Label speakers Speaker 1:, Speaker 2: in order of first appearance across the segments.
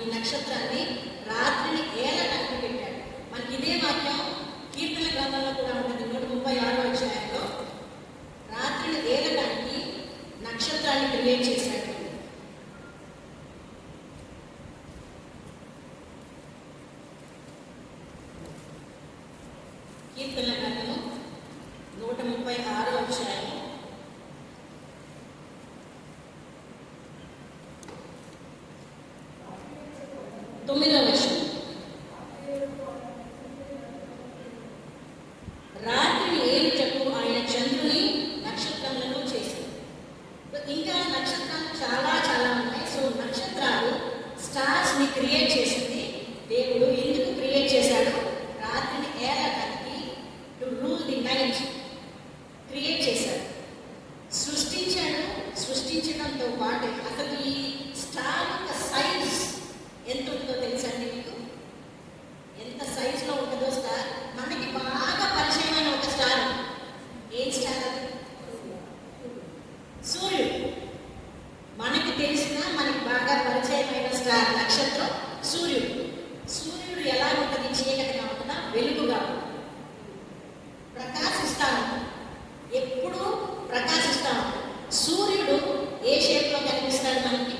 Speaker 1: ఈ నక్షత్రాన్ని రాత్రిని ఏలటానికి పెట్టాడు. మనకి ఇదే వాక్యం కీర్తన గ్రంథంలో కూడా ఉంటుంది. 136వ అధ్యాయంలో రాత్రిని ఏలటానికి నక్షత్రాన్ని క్రియేట్ చేశాడు. కీర్తన గ్రంథము 136వ అధ్యాయం 9వ వచనం. రాత్రిని ఏలుటకు ఆయన చంద్రుని నక్షత్రములను చేశారు. ఇంకా నక్షత్రాలు చాలా చాలా ఉన్నాయి. సో నక్షత్రాలు స్టార్స్ ని క్రియేట్ చేసింది దేవుడు. ఎందుకు క్రియేట్ చేశాడు? రాత్రిని ఏలటానికి, to rule the night create చేశాడు, సృష్టించాడు. సృష్టించడంతో పాటు అసలు ఈ స్టార్ యొక్క సైజ్ ఎంత ఉంటుందో తెలుసా అండి మీకు? ఎంత సైజులో ఉంటుందో స్టార్? మనకి బాగా పరిచయమైన ఒక స్టార్. ఏం స్టార్ అది? సూర్యుడు. మనకి తెలిసిన, మనకి బాగా పరిచయమైన స్టార్, నక్షత్రం సూర్యుడు. సూర్యుడు ఎలా ఉంటుంది? చీకటిగా ఉంటుందా? వెలుగుగా ఉంటుంది, ప్రకాశిస్తా ఉంటుంది, ఎప్పుడూ ప్రకాశిస్తా ఉంటుంది. సూర్యుడు ఏ షేప్లో కనిపిస్తాడు? మనకి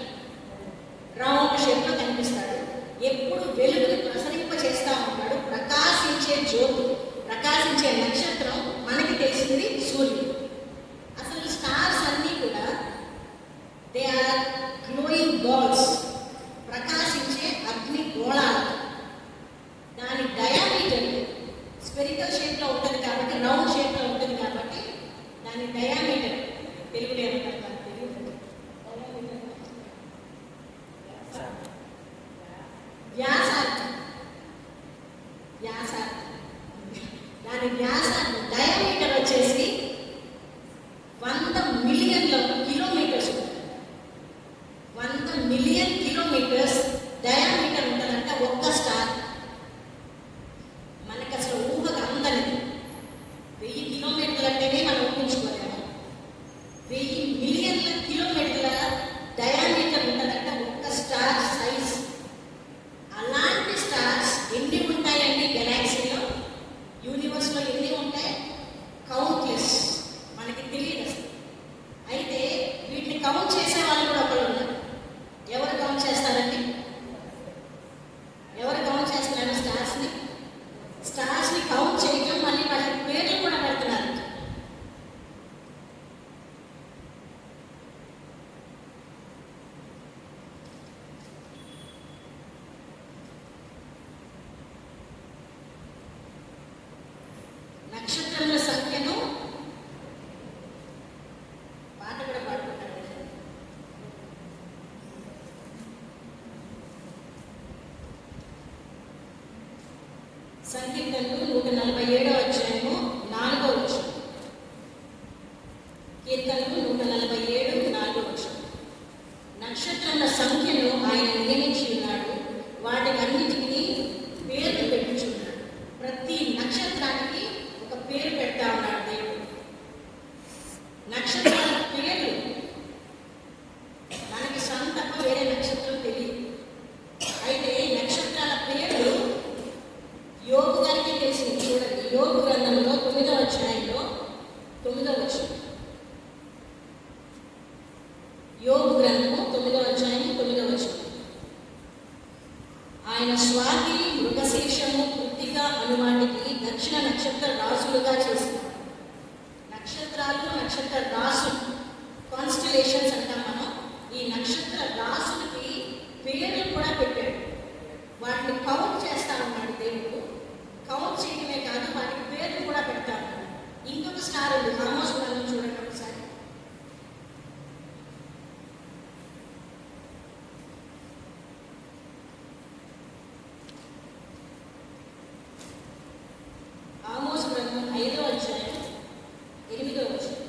Speaker 1: రౌండ్ షేప్లో కనిపిస్తాడు. ఎప్పుడు వెలుగుని ప్రసరింప చేస్తూ ఉంటాడు. ప్రకాశించే జ్యోతి, ప్రకాశించే నక్షత్రం మనకి తెలిసింది సూర్యుడు. అసలు స్టార్స్ అన్నీ కూడా దే ఆర్ గ్లోయింగ్ బాల్స్, ప్రకాశించే అగ్ని గోళాలు. దాని డయామీటర్ స్పెరికల్ షేప్లో ఉంటుంది కాబట్టి, రౌండ్ షేప్లో ఉంటుంది కాబట్టి దాని డయామీటర్ తెలుగులో ఏమంటారు? వ్యాసార్థం. దాని వ్యాసార్థం డయామీటర్ వచ్చేసి 100 మిలియన్ల కిలోమీటర్స్ ఉంటుంది. 100 మిలియన్ కిలోమీటర్స్ డయామీటర్ ఉంటుందంట ఒక్క స్టార్. మనకి అసలు ఊహకు అందనిది. 1000 కిలోమీటర్లు అంటేనే మనం ఊహించుకోలేము. 1000 మిలియన్ల కిలోమీటర్ల డయామీటర్ ఉంటుందంట ఒక్క స్టార్ సైజ్. అలాంటి స్టార్స్ ఎన్ని ఉంటాయండి గెలాక్సీలో? యూనివర్స్లో ఎన్ని ఉంటాయి? కౌంట్లెస్. మనకి తెలియదు అసలు. అయితే వీటిని కౌంట్ చేసే వాళ్ళు కూడా ఒకళ్ళు ఉన్నారు. ఎవరు కౌంట్ చేస్తారండి? ఎవరు కౌంట్ చేస్తున్నారు స్టార్స్ని? స్టార్స్ని కౌంట్ చేయటం, మళ్ళీ వాటి పేర్లు కూడా పెడుతున్నారు. నక్షత్రముల సంఖ్యను పాట కూడా పాడుకుంటారు. సంకీర్తనలు 147వ అధ్యాయము 4వ వచనం. కీర్తనలు 147, 4వ వచనం. నక్షత్రముల సంఖ్యను ఆయన నియమించి ఉన్నాడు, వాటికన్నిటికీ పేర్లు పెట్టుచున్నాడు. ప్రతి నక్షత్రానికి ఒక పేరు పెడతా ఉన్నాడు దేవుడు. నక్షత్రాల పేర్లు మనకి సొంతప్ప వేరే నక్షత్రం తెలియదు. అయితే నక్షత్రాల పేర్లు యోగు గారికి తెలిసింది. చూడండి, యోగు గ్రంథంలో 9వ అధ్యాయంలో 9వ వచనం. యోగు గ్రంథము 9వ అధ్యాయం 9వ వచనం. ఆయన స్వాతి, మృగశీర్షము, కృత్తిక అనువాటికి దక్షిణ నక్షత్ర రాసులుగా చేసినాడు. నక్షత్రాలు, నక్షత్ర రాసులు, కాన్స్టలేషన్స్ అంటాం మనం. ఈ నక్షత్ర రాసులకి పేర్లు కూడా పెట్టాడు. వాటిని కౌంట్ చేస్తా ఉన్నాడు దేవుడు. కౌంట్ చేయడమే కాదు, వాటికి పేర్లు కూడా పెడతా ఉన్నాడు. ఇంకొక స్టార్ ఉంది, ఆమోస్ గ్రంథం చూడండి ఒకసారి. ఆమోస్ గ్రంథం 5వ అధ్యాయం 8వ వచనం.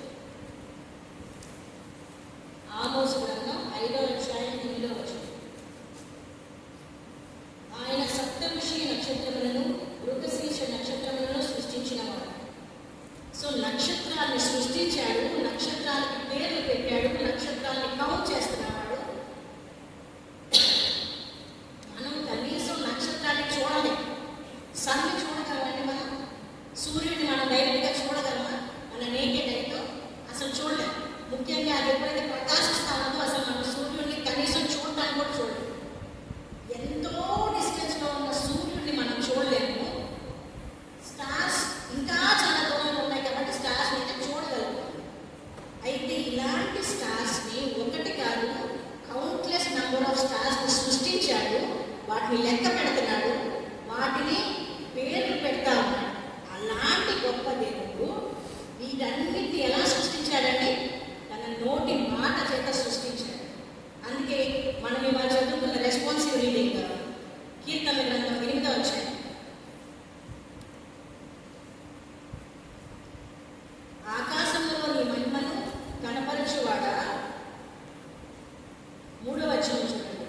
Speaker 1: చూడలేము. ఎంతో డిస్టెన్స్లో ఉన్న సూర్యుడిని మనం చూడలేము. స్టార్స్ ఇంకా చాలా దూరంలో ఉన్నాయి కాబట్టి స్టార్స్ అయితే చూడగలుగుతాం. అయితే ఇలాంటి స్టార్స్ని ఒకటి కాదు, కౌంట్లెస్ నెంబర్ ఆఫ్ స్టార్స్ని సృష్టించాడు. వాటిని లెక్క పెడుతున్నాడు, వాటిని పేర్లు పెడతా ఉన్నాడు. అలాంటి గొప్ప దేవుడు వీటన్నిటిని ఎలా సృష్టించాడంటే తన నోటి మాట చేత సృష్టించాడు. అందుకే మనం ఇవాళ చదువుకున్న రెస్పాన్సివ్ రీడింగ్ కీర్తన గ్రంథం 8వ అధ్యాయం. ఆకాశంలో నీ మహిమను కనపరచువాడా, 3వ వచనం చూడండి.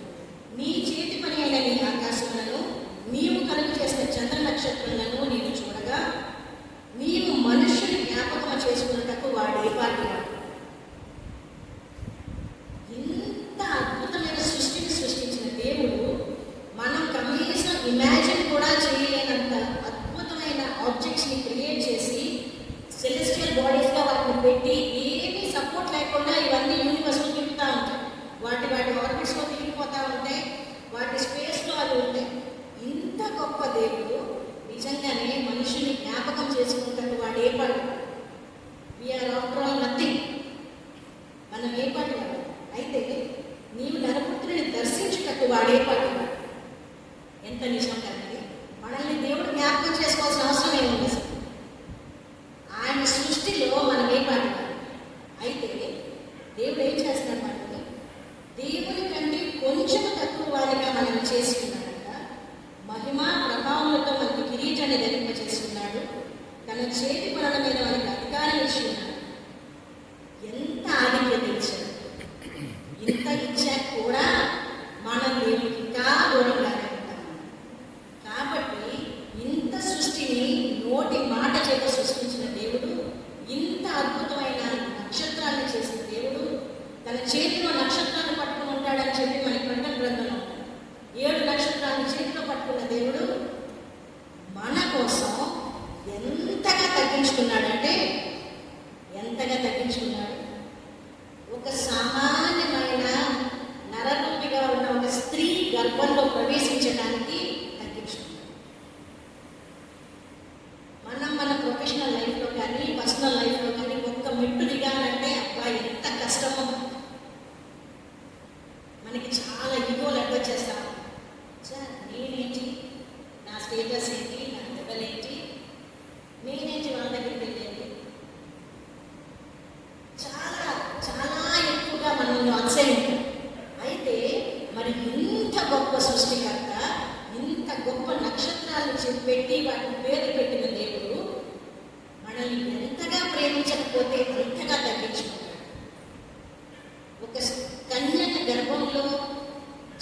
Speaker 1: నీ చేతి పని అయిన నీ ఆకాశములను నీవు కలుగు చేసిన చంద్ర నక్షత్రములను నేను చూడగా నీవు మనుష్యుని జ్ఞాపకం చేసుకున్నటకు వాడే వాడివాడు. ఇంత అద్భుతమైన సృష్టిని సృష్టించిన దేవుడు మనం కనీసం ఇమాజిన్ కూడా చేయలేనంత అద్భుతమైన ఆబ్జెక్ట్స్ని క్రియేట్ చేసి సెలెస్టియల్ బాడీస్గా వాటిని పెట్టి ఏమీ సపోర్ట్ లేకుండా ఇవన్నీ యూనివర్స్లో తిరుగుతూ ఉంటాయి. వాటి ఆర్బిట్స్లో తిరిగిపోతూ ఉంటాయి, వాటి స్పేస్లో అవి ఉంటాయి. ఇంత గొప్ప దేవుడు నిజంగానే మనుషుని జ్ఞాపకం చేసుకుంటాడు. వాడు ఏ పాడు, వీఆర్ ఆఫ్టర్ ఆల్ నథింగ్, మనం ఏ పాడు వాడు. అయితే నీవు నరపుత్రుని దర్శించుటకు వాడే పాడు వాడు. ఎంత నిజం కదండి. మనల్ని దేవుడు జ్ఞాపకం చేసుకోవాల్సిన అవసరం ఏముంది అసలు. ఆయన సృష్టిలో మనం ఏ పాడు వాడు. అయితే దేవుడు ఏం చేస్తున్నాడు మనల్ని, దేవుని కంటే కొంచెం తక్కువ వారిగా మనల్ని చేసుకున్నాడంట. మహిమ ప్రభావములతో మనకి కిరీటాన్ని ధరింపజేస్తున్నాడు. తన చేతి పనుల మీద మనకి అధికారం ఇచ్చున్నాడు. ఎంత ఆధిక్యత ఇచ్చాడు. ఇంత ఇచ్చాక కూడా మనం దేవునికి ఇంకా దూరంగానే ఉంటాం. కాబట్టి ఇంత సృష్టిని నోటి మాట చేత సృష్టించిన దేవుడు, ఇంత అద్భుతమైన నక్షత్రాన్ని చేసిన దేవుడు, తన చేతిలో నక్షత్రాన్ని పట్టుకుని ఉంటాడని చెప్పి మనకి ప్రకటన గ్రంథంలో ఉంటాడు. 7 నక్షత్రాన్ని చేతిలో పట్టుకున్న దేవుడు మన కోసం ఎంతగా తగ్గించుకున్నాడంటే, ఎంతగా తగ్గించుకున్నాడు. ఒక సామాన్యమైన నరరూపిగా ఉన్న ఒక స్త్రీ గర్భంలో ప్రవేశించడానికి తగ్గించుకున్నాడు. మన ప్రొఫెషనల్ లైఫ్లో కానీ పర్సనల్ లైఫ్లో కానీ ఒక్క మెట్టు దిగాలంటే అబ్బా ఎంత కష్టమో. మనకి చాలా ఈగోలు అడ్వైజ్ చేస్తాము. నేనేంటి, నా స్టేటస్ ఏంటి, నా లెవెల్ ఏంటి, నేనేంటి వాళ్ళ దగ్గరికి వెళ్ళేది. చాలా చాలా ఎక్కువగా మనల్ని అతిశయించాం. అయితే మరి ఇంత గొప్ప సృష్టికర్త, ఇంత గొప్ప నక్షత్రాలను పెట్టి వాటిని పేరు పెట్టిన దేవుడు మనల్ని ఎంతగా ప్రేమించకపోతే అంతగా తగ్గించుకున్నాడు. ఒక కన్యక గర్భంలో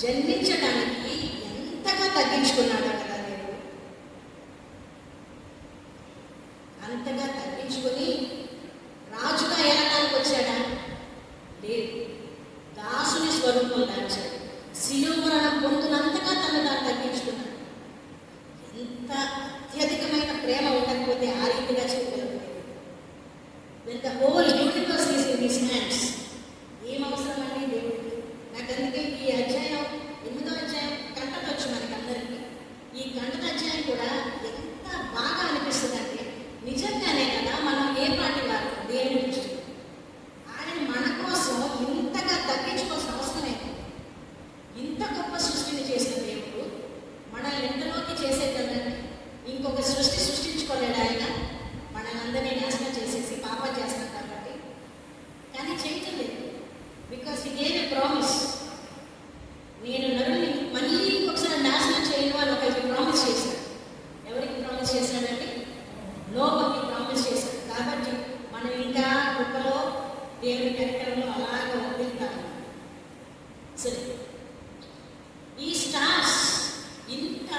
Speaker 1: జన్మించడానికి ఎంతగా తగ్గించుకున్నాడు కదా దేవుడు. అంతగా తగ్గించుకొని రాజుగా ఏలడానికి వచ్చాడా? లేదు, దాసుని స్వరూపం దాచాడు. శిలువ మరణం పొందినంతగా తను దాన్ని తగ్గించుకున్నాడు. ఎంత అత్యధికమైన ప్రేమ ఉండకపోతే ఆ రీతిగా చేయగలుగుతాడు. When the whole universe is in his hands, ఏం అవసరం అండి దేవుడికి. నాకు అందుకే ఈ అధ్యాయం 8వ అధ్యాయం కంటతొచ్చు మనకందరికీ. ఈ కంటతధ్యాయం కూడా ఎంత బాగా అనిపిస్తుంది అంటే, నిజంగానే కదా మనం ఏ పాటి వారు దేవుని దృష్టి. ఆయన మన కోసం ఇంతగా తగ్గించుకోవాల్సిన అవసరం ఏంటి. ఇంత గొప్ప సృష్టిని చేసిన దేవుడు మనల్ని ఎంతలోకి చేసేదంటే, ఇంకొక సృష్టి సృష్టించుకోలేడు ఆయన. మనల్ని నాశనం చేసేసి పాపం చేస్తాం కాబట్టి. కానీ చేయటం లేదు. Because he gave a promise. నేను నరుని మళ్ళీ ఇంకొకసారి నాశనం చేయను అని ఒకరికి ప్రామిస్ చేశాడు. ఎవరికి ప్రామిస్ చేశాడంటే నోబుకి ప్రామిస్ చేశాడు. కాబట్టి మనం ఇంకా కుప్పలో దేవుని కార్యక్రమంలో అలాగా వదిలితాము. సరే, ఈ స్టార్స్ ఇంత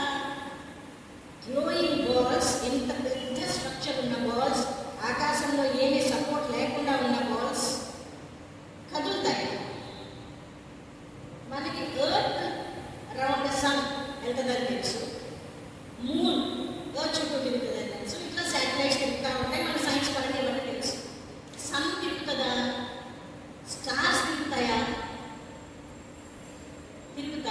Speaker 1: గ్లోయింగ్ బాల్స్, ఇంత పెద్ద స్ట్రక్చర్ ఉన్న బాల్స్, ఆకాశంలో ఏమీ సపోర్ట్ లేకుండా ఉన్న బాల్స్ కదులుతాయి. మనకి ఎర్త్ అరౌండ్ ద సన్ వెళ్తుందని తెలుసు, మూన్ ఎర్త్ చుట్టూ తిరుగుతుందని తెలుసు, ఇట్లా శాటిలైట్స్ తిరుగుతూ ఉంటాయి. మన సైన్స్ పరంగా ఇవన్నీ తెలుసు. సన్ తిరుగుతుందా? స్టార్స్ తిరుగుతాయా? తిరుగుతాయి.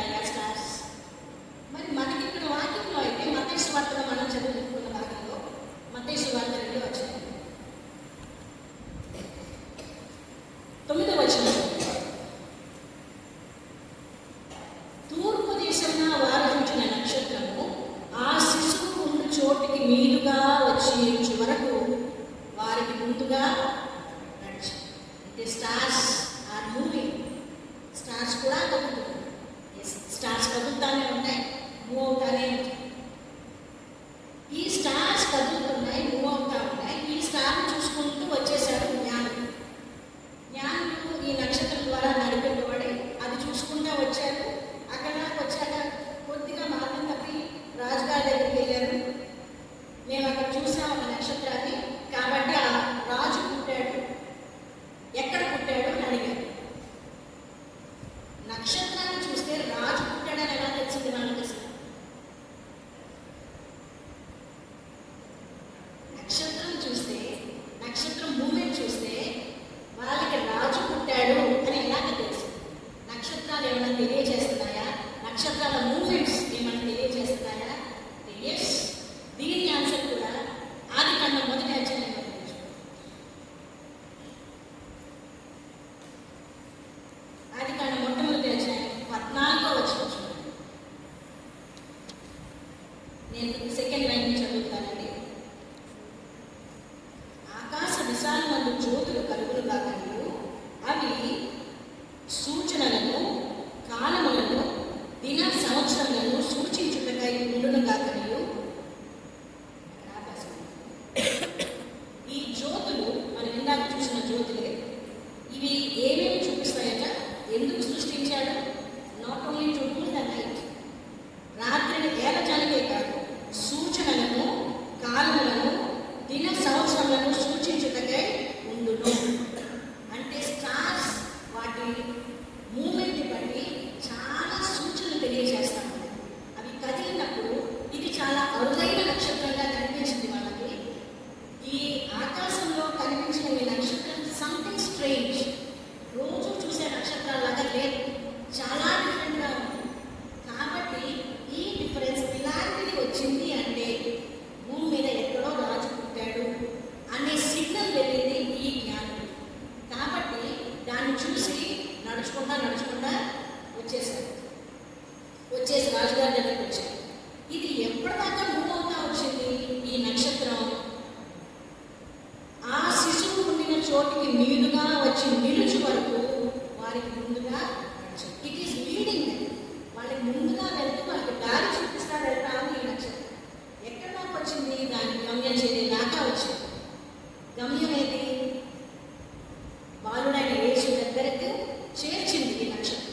Speaker 1: దేశమున వారు చూచిన నక్షత్రము ఆ శిశువు ఉన్న చోటికి మీదుగా వచ్చి వరకు వారికి ముందుగా నడిచి. అంటే స్టార్స్ ఆర్ మూవింగ్. స్టార్స్ కూడా కదులుతున్నాయి. స్టార్స్ కదులుతానే ఉంటాయి, మూవ్ అవుతానే ఉంటాయి. ఈ స్టార్స్ కదులుతున్నాయి, మూవ్ అవుతా ఉంటాయి. ఈ స్టార్ని చూసుకుంటూ వచ్చేసాడు జ్ఞానుడు. జ్ఞానుడు ఈ నక్షత్రం ద్వారా నడిపింపబడి అది చూసుకుంటూ వచ్చాడు. అక్కడ వచ్చాక కొద్దిగా మార్గం తప్పి రాజుగారి దగ్గరికి వెళ్ళారు. మేము అక్కడ చూసాం ఒక నక్షత్రాన్ని, కాబట్టి ఆ రాజు పుట్టాడు. ఎక్కడ పుట్టాడు అని అడిగారు. నక్షత్రాన్ని చూస్తే రాజు పుట్టాడని ఎలా తెలిసింది వాళ్ళకి? అసలు నక్షత్రం చూస్తే, నక్షత్రం మూమెంట్ చూస్తే వాళ్ళకి రాజు పుట్టాడు అని ఎలాగ తెలుసు? నక్షత్రాలు ఏమైనా తెలియజేస్తున్నాయా? నక్షత్రాల మూమెంట్స్ ఏమైనా తెలియజేస్తున్నాయా? ఎస్. దీని ఆన్సర్ కూడా ఆదికాండం మొదటి అధ్యాయం. ఆదికాండం మొట్టమొదటి అధ్యాయం 14వ వచనం చూడండి. నేను సెకండ్ లైన్ చదువుతానండి. ఆకాశ విశాలమందు జ్యోతులు కలుగులు కాకనియు అవి సూచనలను, కాలములను, దిన సంవత్సరములను సూచించుటకై ఉండును కాకనియు. ఈ జ్యోతులు మనం ఇందాక చూసిన జ్యోతులే. ఇవి ఏమేమి చూపిస్తాయట? ఎందుకు సృష్టించాడు? Not only to rule the night, రాత్రిని ఏలజానికే కాదు, సూచనలను, కాలములను, దిన సంవత్సరములను సూచించుటకై ఉండును. అంటే స్టార్స్ వాటి మూమెంట్ని బట్టి చాలా సూచనలు తెలియజేస్తా ఉంటాయి. అవి కదిలినప్పుడు ఇది చాలా అరుదైన నక్షత్రంగా కనిపించింది వాళ్ళకి. ఈ ఆకాశంలో కనిపించిన ఈ నక్షత్రం సంథింగ్ స్ట్రేంజ్. రోజు చూసే నక్షత్రాలాగా లేదు, చాలా డిఫరెంట్గా ఉంది. కాబట్టి ఈ డిఫరెన్స్ ఇలాంటిది వచ్చింది అంటే భూమి మీద ఎక్కడో రాజు పుట్టాడు అనే సిగ్నల్ వెళ్ళింది ఈ జ్ఞానం. కాబట్టి దాన్ని చూసి నడుచుకుంటా వచ్చేసి రాజుగారి దగ్గరికి వచ్చారు. ఇది ఎప్పటిదాకా మూవ్ అవుతా వచ్చింది ఈ నక్షత్రం? ఆ శిశువు ఉండిన చోటికి మీదుగా వచ్చి నిలుచు వరకు వారికి ముందుగా నడిచింది. It is leading. వాళ్ళకి ముందుగా వెళ్తూ వాళ్ళకి దారి చూపిస్తా వెళ్తాము ఈ నక్షత్రం. ఎక్కడ దాకా వచ్చింది? దాని గమ్యం చేరే దాకా వచ్చింది. గమ్యం ఏది? బాలుడైన యేసు దగ్గరకు చేర్చింది ఈ నక్షత్రం.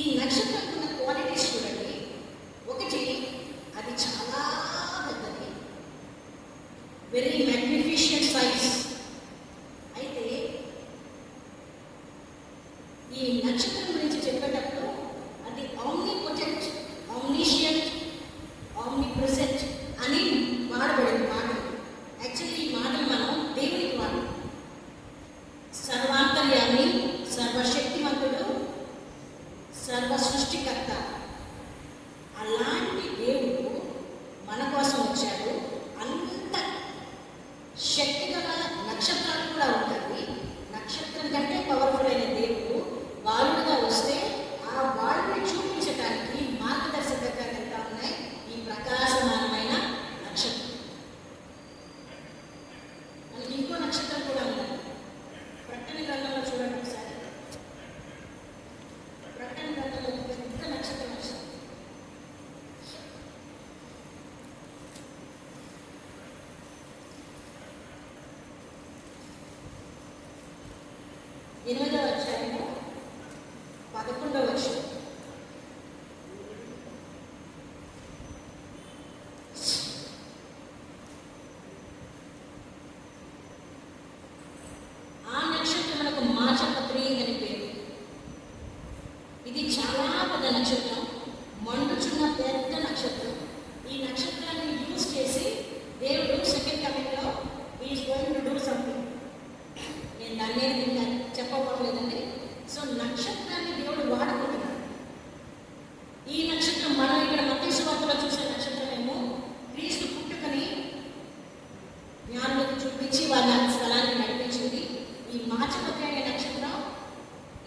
Speaker 1: ఈ నక్షత్రం ఉన్న క్వాలిటీస్ చూడండి. ఒకటి, అది చాలా పెద్దది, వెరీ మ్యాగ్నిఫిషియంట్ సైజ్. అయితే ఈ నక్షత్రం గురించి చెప్పేటప్పుడు అది ఆమ్నిపోటెంట్, ఆమ్నిషియంట్, ఆమ్నిప్రెసెంట్ అని వాడబడింది మాటలు. యాక్చువల్లీ ఈ మాటలు మనం దేవునికి వాడు. సర్వాంతర్యామి, సర్వశక్తిమంతుడు, సర్వ సృష్టికర్త. అలాంటి దేవుడు మన కోసం వచ్చాడు. అంత శక్తి గల నక్షత్రాలు కూడా ఉంటాయి. నక్షత్రం కంటే పవర్ఫుల్ అయిన దేవుడు బాలుడుగా వస్తే ఆ బాలుని చూపించడానికి మార్గదర్శకంగా వెళ్తా ఉన్నాయి ఈ ప్రకాశమానమైన నక్షత్రం. మనకి ఇంకో నక్షత్రం కూడా ఉంది. ప్రకటన గ్రంథంలో చూడండి ఒకసారి. ప్రకటన గ్రంథంలో ఒక పెద్ద నక్షత్రం వచ్చింది. ఎనిమిదవ అధ్యాయము 11వ వచనం. ఆ నక్షత్రమునకు మాచపత్రి అని పేరు. ఇది చాలా పెద్ద నక్షత్రం, మండుచున్న పెద్ద నక్షత్రం. ఈ నక్షత్రాన్ని యూజ్ చేసి దేవుడు సెకండ్ కమింగ్లో is going to do something. నేను దాన్ని ఇంకా చెప్పకపోలేదండి. సో నక్షత్రాన్ని దేవుడు వాడుకుంటున్నాడు. ఈ నక్షత్రం మనం ఇక్కడ మత్తయి సువార్తలో చూసే నక్షత్రం ఏమో క్రీస్తు పుట్టుకని జ్ఞానులకు చూపించి వాళ్ళ స్థలాన్ని నడిపించింది. ఈ మాచపత్రి అనే నక్షత్రం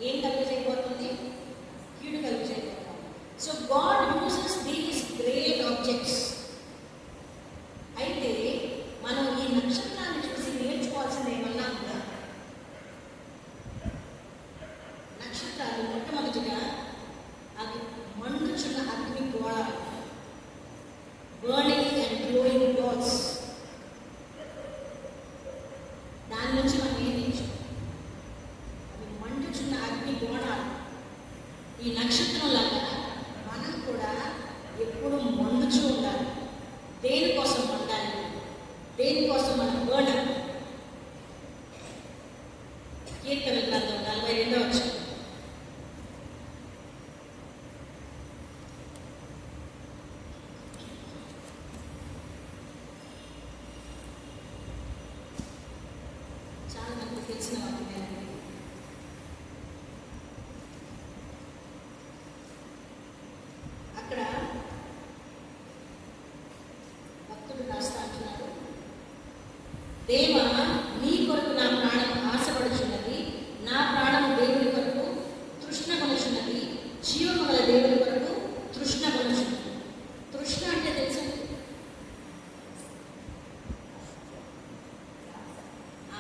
Speaker 1: ఏం కలిగజేయబోతుంది? చూసినట్లుగా అది మండుచున్న అగ్ని గోళ, బర్నింగ్ అండ్ గ్లోయింగ్ బాల్స్. దాని నుంచి మనం ఏం నేర్చుకోవాలి? అది మండుచున్న అగ్ని గోళ. ఈ నక్షత్రం లాగా మనం కూడా ఎప్పుడు మండుచూ ఉండాలి. దేనికోసం మండాలి? దేనికోసం మనం బర్న్? కీర్తన గ్రంథం 42వ వచనం. చాలా మనకు తెలిసిన వాక్యమేనండి. అక్కడ భక్తుడు రాస్తా అంటున్నాడు, దేవా నీ కొరకు నా ప్రాణం ఆశపడుచున్నది, నా ప్రాణం దేవుని కొరకు తృష్ణ కొనుచున్నది, జీవము గల దేవుని కొరకు తృష్ణ కొనుచున్నది. తృష్ణ అంటే తెలుసా?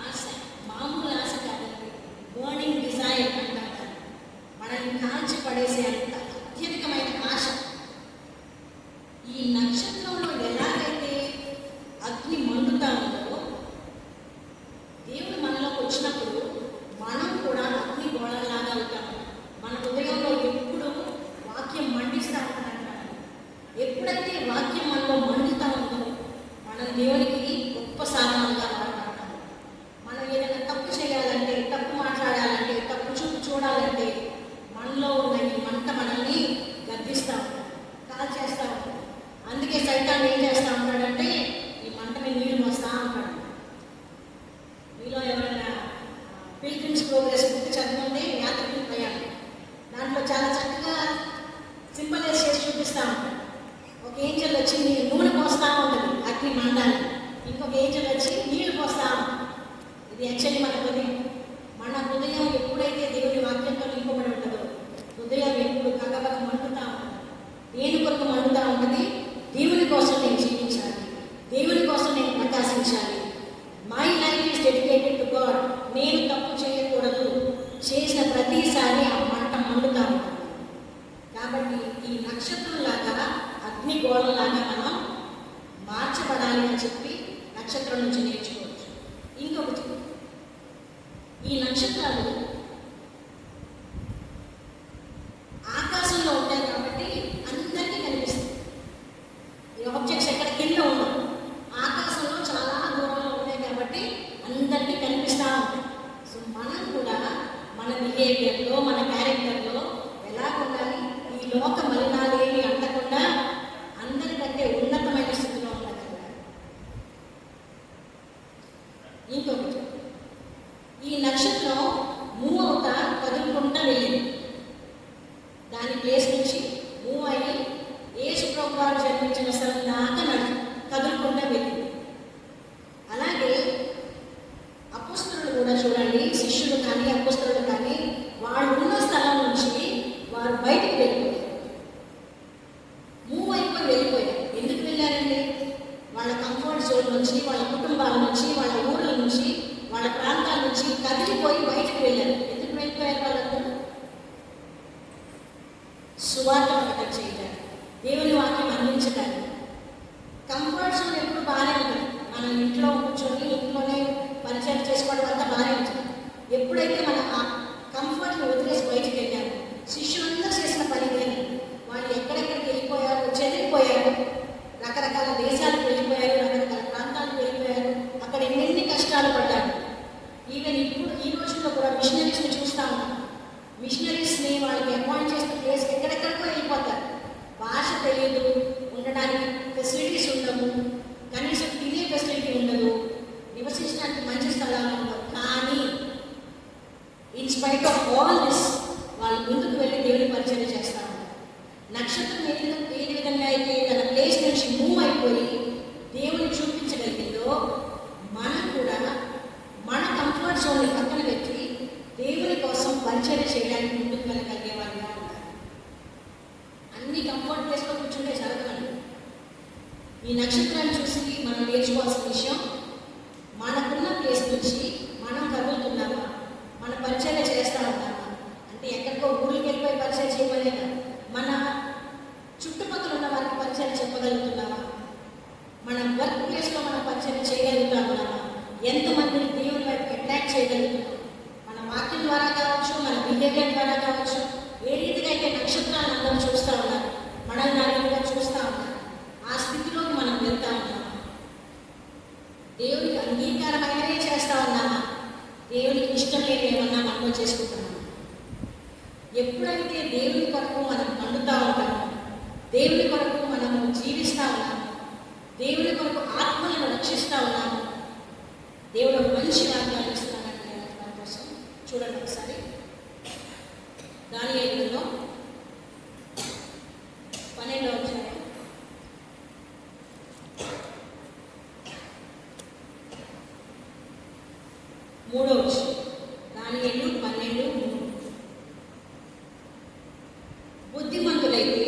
Speaker 1: ఆశ. మామూలు ఆశ కాదండి, బర్నింగ్ డిజైర్ అంటారు. మనల్ని కాల్చి పడేసే అంత అత్యధికమైన ఆశ. ఈ నక్షత్రంలో ఎలాగైతే అగ్ని మండుతా ఉందో, దేవుడు మనలోకి వచ్చినప్పుడు మనం కూడా అగ్ని గోళంలాగా అవుతాం. మన హృదయంలో ఎప్పుడు వాక్యం మండిస్తూ ఉంటామంటారు. ఎప్పుడైతే వాక్యం మనలో మండుతూ ఉందో మనం దేవునికి గొప్ప సాధనాలుగా మాట్లాడతాం. మనం ఏదైనా తప్పు చేయాలంటే, తప్పు మాట్లాడాలంటే, తప్పు చూపు చూడాలంటే మనలో ఉన్న ఈ మంట మనల్ని గద్దిస్తూ ఉంటాం, కాల్ చేస్తూ ఉంటాం. అందుకే సైతాన్ని ఏం చేస్తూ ఉంటాడంటే ఈ మంట మీద నీళ్ళు వస్తూ ఉంటాడు. మీలో ఎవరైనా పిల్గ్రిమ్స్ ప్రోగ్రెస్ బుక్ చదివితే యాత్రికుల ప్రయాణం, దాంట్లో చాలా చక్కగా సింబలైజ్ చేసి చూపిస్తూ ఉంటాడు. ఒక ఏంజల్ వచ్చి నూనె పోస్తూ ఉంటుంది అగ్ని మండాలి, ఇంకొక ఏంజల్ వచ్చి నీళ్లు పోస్తూ ఉంటుంది. ఇది యాక్చువల్లీ మన హృదయం. మన హృదయం ఎప్పుడైతే దేవుని వాక్యంతో నింపబడి ఉంటుందో హృదయం ఎప్పుడు కగబగ మండుతూ ఉంటుంది. దేని కొరకు మండుతూ ఉంటుంది? దేవుని కోసం నేను జీవించాలి, దేవుని కోసం నేను ప్రకాశించాలి. My life is dedicated to God. నేను తప్పు చేయకూడదు. చేసిన ప్రతిసారి ఆ మంట మండుతా ఉంటుంది. కాబట్టి ఈ నక్షత్రంలాగా అగ్నిగోళంలాగా మనం మార్చబడాలి అని చెప్పి నక్షత్రం నుంచి నేర్చుకోవచ్చు. ఇంకొకటి, ఈ నక్షత్రాలు ఆకాశంలో ఉంటాయి కాబట్టి అందరికీ కనిపిస్తాయి. ఈ ఆబ్జెక్ట్స్ ఎక్కడ కింద ఉండవు, ఆకాశంలో చాలా దూరంలో ఉంటాయి కాబట్టి అందరికీ కనిపిస్తూ ఉంటాయి. సో మనం కూడా మన బిహేవియర్లో, మన క్యారెక్టర్లో ఎలా ఉండాలి? ఈ లోక మలినాలేమి అంటకుండా అందరికంటే ఉన్నతమైన స్థితిలో ఉండగలగాలి. ఇంకొకటి, ఈ నక్షత్రం మూవ్ అవుతా కదులుకుంటా వెళ్ళింది. దాని ప్లేస్ నుంచి మూవ్ అయ్యి యేసు ప్రభు వారు జన్మించిన స్థలం దాకా కదులుకుంటా వెళ్ళింది. అలాగే అపోస్తలులు కూడా చూడండి, శిష్యులు కానీ అపోస్తలులు కానీ వాళ్ళు ఉన్న స్థలం నుంచి వారు బయటికి వెళ్ళిపోయారు, మూవ్ అయిపోయి వెళ్ళిపోయారు. ఎందుకు వెళ్ళారండి? వాళ్ళ కంఫర్ట్ జోన్ నుంచి, వాళ్ళ కుటుంబాల నుంచి, వాళ్ళ ఊర్ల నుంచి, వాళ్ళ ప్రాంతాల నుంచి కదిలిపోయి బయటకు వెళ్ళారు. ఎందుకు వెళ్ళిపోయారు వాళ్ళందరూ? సువార్త ప్రకటన చేయడానికి, దేవుని వాక్యం అందించడానికి. కంఫర్ట్ జోన్ ఎప్పుడు బాగానే ఉంటుంది. మనం ఇంట్లో కూర్చొని ఇంట్లోనే పరిచయం చేసుకోవడం అంతా బాగానే ఉంటుంది. ఎప్పుడైతే మనం ఆ కంఫర్ట్ని వదిలేసి బయటికి వెళ్ళాము, శిష్యులందరూ చేసిన పని లేదు. వాళ్ళు ఎక్కడెక్కడికి వెళ్ళిపోయారు, చెదిరిపోయారు, రకరకాల దేశాలకు వెళ్ళిపోయారు, రకరకాల ప్రాంతాలకు వెళ్ళిపోయారు, అక్కడ ఎన్ని కష్టాలు పడ్డారు. ఈవెన్ ఇప్పుడు ఈ రోజుల్లో కూడా మిషనరీస్ని చూస్తూ ఉన్నాం. మిషనరీస్ని వాళ్ళకి అపాయింట్ చేసిన ప్లేస్కి ఎక్కడెక్కడికో వెళ్ళిపోతారు. భాష తెలియదు, ఉండడానికి ఫెసిలిటీస్ ఉండవు, కనీసం తినే ఫెసిలిటీ ఉండదు, నివసించడానికి మంచి స్థలాలు ఉండవు. కానీ ఇన్స్పైట్ ఆఫ్ ఆల్ దిస్ వాళ్ళు ముందుకు వెళ్ళి దేవుని పరిచయం చేస్తూ ఉంటారు. నక్షత్రం ఏ విధంగా అయితే తన ప్లేస్ నుంచి మూవ్ అయిపోయి దేవుని చూపించగలిగిందో, మనం కూడా మన కంఫర్ట్ జోన్ని పక్కన పెట్టి దేవుని కోసం పరిచయం చేయడానికి ముందుకు వెళ్ళగలిగే వారిగా ఉండాలి. అన్ని కంఫర్ట్ ప్లేస్లో కూర్చుంటే జరగదండి. ఈ నక్షత్రాన్ని చూసి మనం నేర్చుకోవాల్సిన విషయం, మనకున్న ప్లేస్ నుంచి మనం కదులుతున్నామా, మన పరిచయం చేస్తూ ఉంటామా? అంటే ఎక్కడికో ఊరికి వెళ్ళిపోయి పరిచయం ప్రార్థనలో చేసుకుంటున్నాము. ఎప్పుడైతే దేవుని కొరకు మనం పండుతూ ఉంటామో, దేవుని కొరకు మనము జీవిస్తూ ఉన్నాము, దేవుని కొరకు ఆత్మలను రక్షిస్తూ ఉన్నాము, దేవుడు ఒక మంచి వాగ్దానం ఇస్తున్నానంటే మన కోసం. చూడండి ఒకసారి దానియేలులో 12వ అధ్యాయం 3వ వచనం. దానియేలు 12:3. బుద్ధిమంతులైతే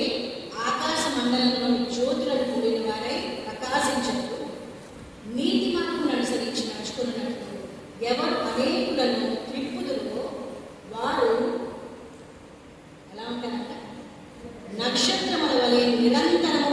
Speaker 1: ఆకాశ మండలంలో జ్యోతులను కూడిన వారై ప్రకాశించదు, నీతి మార్గమును అనుసరించి నడుచుకున్నట్టు ఎవరు అనేకులను త్రిప్పుదురో వారు ఎలా ఉంటారంట? నక్షత్రముల వలె నిరంతరం